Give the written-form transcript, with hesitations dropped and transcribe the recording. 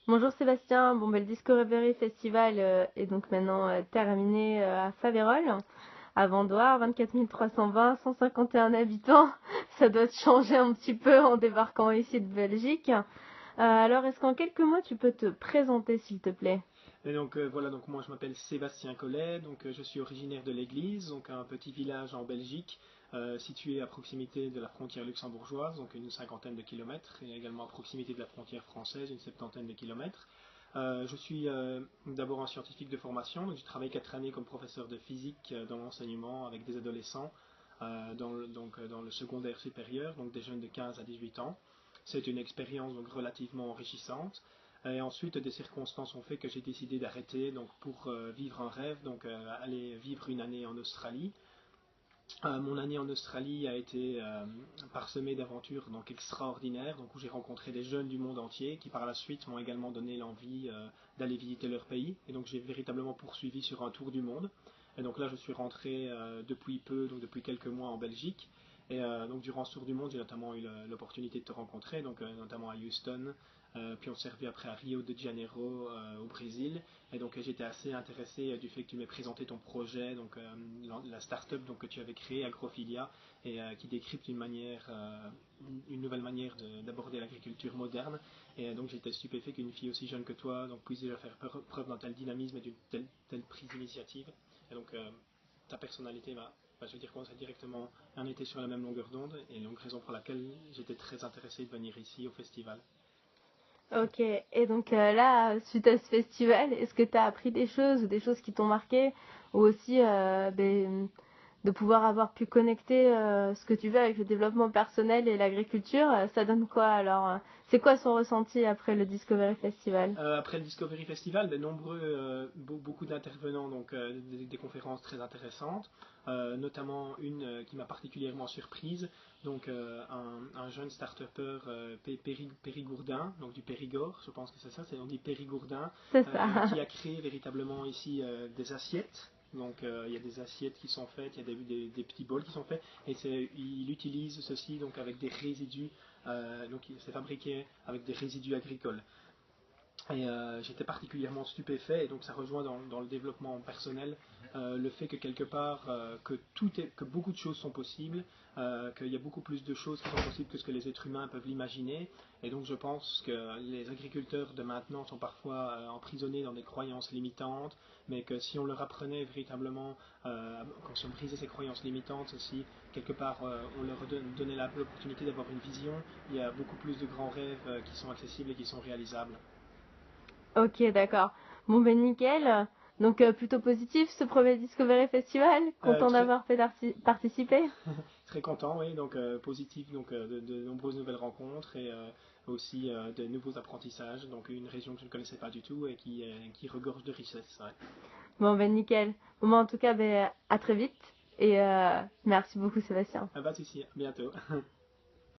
Bonjour Sébastien, bon, le Discovery Festival est donc maintenant terminé à Faverolles, à Vendoire, 24 320, 151 habitants. Ça doit te changer un petit peu en débarquant ici de Belgique. Alors, est-ce qu'en quelques mots, tu peux te présenter, s'il te plaît? Et donc voilà, donc moi je m'appelle Sébastien Collet, donc je suis originaire de l'Église, donc un petit village en Belgique, situé à proximité de la frontière luxembourgeoise, donc une cinquantaine de kilomètres, et également à proximité de la frontière française, une septantaine de kilomètres. Je suis d'abord un scientifique de formation, donc j'ai travaillé 4 années comme professeur de physique dans l'enseignement avec des adolescents dans le secondaire supérieur, donc des jeunes de 15 à 18 ans. C'est une expérience donc relativement enrichissante. Et ensuite, des circonstances ont fait que j'ai décidé d'arrêter donc pour vivre un rêve, donc aller vivre une année en Australie. Mon année en Australie a été parsemée d'aventures donc extraordinaires, donc où j'ai rencontré des jeunes du monde entier qui par la suite m'ont également donné l'envie d'aller visiter leur pays. Et donc j'ai véritablement poursuivi sur un tour du monde. Et donc là, je suis rentré depuis peu, donc depuis quelques mois en Belgique. Et donc durant ce tour du monde, j'ai notamment eu l'opportunité de te rencontrer, donc notamment à Houston, puis on s'est revu après à Rio de Janeiro au Brésil. Et donc j'étais assez intéressé du fait que tu m'aies présenté ton projet, donc la start-up donc, que tu avais créée, Agrophilia, et qui décrypte une nouvelle manière d'aborder l'agriculture moderne. Et donc j'étais stupéfait qu'une fille aussi jeune que toi donc, puisse déjà faire preuve d'un tel dynamisme et d'une telle prise d'initiative. Et donc ta personnalité je veux dire qu'on s'est directement, on était sur la même longueur d'onde, et donc raison pour laquelle j'étais très intéressé de venir ici au festival. Ok, et donc là, suite à ce festival, est-ce que tu as appris des choses ou des choses qui t'ont marqué, ou aussi de pouvoir avoir pu connecter ce que tu veux avec le développement personnel et l'agriculture, ça donne quoi alors c'est quoi son ressenti après le Discovery Festival? Après le Discovery Festival, beaucoup d'intervenants, donc des conférences très intéressantes, notamment une qui m'a particulièrement surprise, donc un jeune start-upper périgourdin, donc du Périgord, je pense que c'est ça, on dit Périgourdin, C'est ça. qui a créé véritablement ici des assiettes. Donc il y a des assiettes qui sont faites, il y a des petits bols qui sont faits, et il utilise ceci donc avec des résidus, donc c'est fabriqué avec des résidus agricoles. Et j'étais particulièrement stupéfait, et donc ça rejoint dans le développement personnel le fait que quelque part que beaucoup de choses sont possibles, qu'il y a beaucoup plus de choses qui sont possibles que ce que les êtres humains peuvent l'imaginer. Et donc je pense que les agriculteurs de maintenant sont parfois emprisonnés dans des croyances limitantes, mais que si on leur apprenait véritablement, quand on brisait ces croyances limitantes aussi, quelque part on leur donnait l'opportunité d'avoir une vision, il y a beaucoup plus de grands rêves qui sont accessibles et qui sont réalisables. Ok, d'accord. Bon, ben nickel. Donc plutôt positif ce premier Discovery Festival, content Très, d'avoir fait participer. très content, oui, donc positif, donc de nombreuses nouvelles rencontres et aussi de nouveaux apprentissages, donc une région que je ne connaissais pas du tout et qui regorge de richesses. Ouais. Bon, ben nickel. Bon, ben, en tout cas, ben, à très vite. Et merci beaucoup Sébastien. Ah bah, si, si, à bientôt.